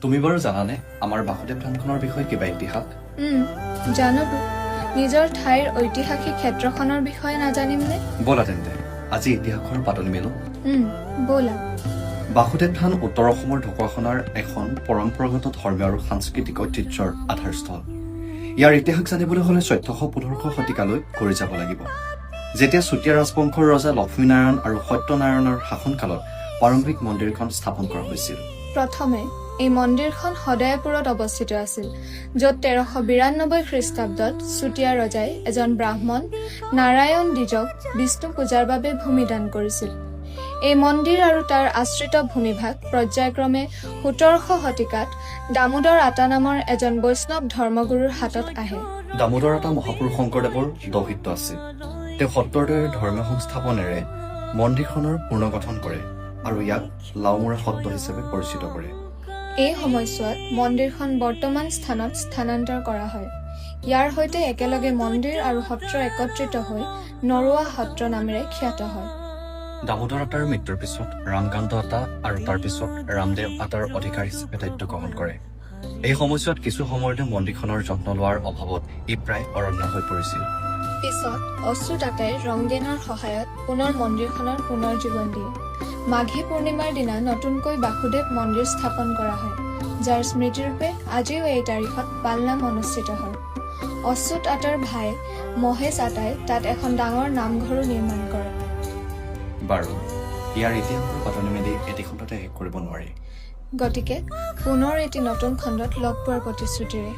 তুমি বাৰু জানানে আমাৰ বাসুদেৱ থানখনৰ বিষয়ে কিবা ইতিহাস? জানোতো। নিজৰ ঠাইৰ ঐতিহাসিক ক্ষেত্ৰখনৰ বিষয়ে নাজানিমনে? ব'লা তেন্তে আজি ইতিহাসৰ পাতনি মেলো। ব'লা। বাসুদেৱ থান উত্তৰ অসমৰ ঢকুৱাখনাৰ এখন পৰম্পৰাগত ধৰ্মীয় আৰু সাংস্কৃতিক ঐতিহ্যৰ আধাৰস্থল। ইয়াৰ ইতিহাস জানিবলৈ হ'লে 1400-1500 শতিকালৈ ঘূৰি যাব লাগিব, যেতিয়া চুতীয়া ৰাজবংশৰ ৰজা লক্ষ্মীনাৰায়ণ আৰু সত্যনাৰায়ণৰ শাসনকালত প্ৰাৰম্ভিক মন্দিৰখন স্থাপন কৰা হৈছিল। প্ৰথমে এই মন্দিৰখন সদায়পুৰত অৱস্থিত আছিল, য'ত 1392 খ্ৰীষ্টাব্দত চুতীয়া ৰজাই এজন ব্ৰাহ্মণ নাৰায়ণ দ্বিজক বিষ্ণু পূজাৰ বাবে ভূমিদান কৰিছিল। এই মন্দিৰ আৰু তাৰ আশ্ৰিত ভূমিভাগ পৰ্যায়ক্ৰমে 1700 শতিকাত দামোদৰ আতা নামৰ এজন বৈষ্ণৱ ধৰ্মগুৰুৰ হাতত আহে। দামোদৰ আতা মহাপুৰুষ শংকৰদেৱৰ দৌহিত্ৰ আছিল। তেওঁ সত্ৰৰ দৰে ধৰ্মীয় সংস্থাপনেৰে মন্দিৰখনৰ পুনৰ্গঠন কৰে আৰু ইয়াক লাওমুৰা সত্ৰ হিচাপে পৰিচিত কৰে। এই সময়ছোৱাত মন্দিৰখন বৰ্তমান স্থানত স্থানান্তৰ কৰা হয়। ইয়াৰ সৈতে একেলগে মন্দিৰ আৰু সত্ৰ একত্ৰিত হৈ নৰোৱা সত্ৰ নামেৰে খ্যাত হয়। দামোদৰ আতাৰ মৃত্যুৰ পিছত ৰামকান্ত আতা আৰু তাৰ পিছত ৰামদেৱ আতাৰ অধিকাৰ হিচাপে দায়িত্ব গ্ৰহণ কৰে। এই সময়ছোৱাত কিছু সময়তে মন্দিৰখনৰ যত্ন লোৱাৰ অভাৱত ই প্ৰায় অৰণ্য হৈ পৰিছিল। পিছত অচ্যুত আতাই ৰংগেনৰ সহায়ত পুনৰ মন্দিৰখনৰ পুনৰ্জীৱন দিয়ে। মাঘী পূৰ্ণিমাৰ দিনা নতুনকৈ বাসুদেৱ মন্দিৰ স্থাপন কৰা হয়, যাৰ স্মৃতিৰূপে আজিও এই তাৰিখত পালনাম অনুষ্ঠিত হয়। অচ্যুত আতাৰ ভাই মহেশ আতাই তাত এখন ডাঙৰ নামঘৰো নিৰ্মাণ কৰে। বাৰু, ইয়াৰ ইতিহাসৰ পাতনি মেলি এটি খণ্ডতে শেষ কৰিব নোৱাৰি। গতিকে পুনৰ এটি নতুন খণ্ডত লগ পোৱাৰ প্ৰতিশ্ৰুতিৰে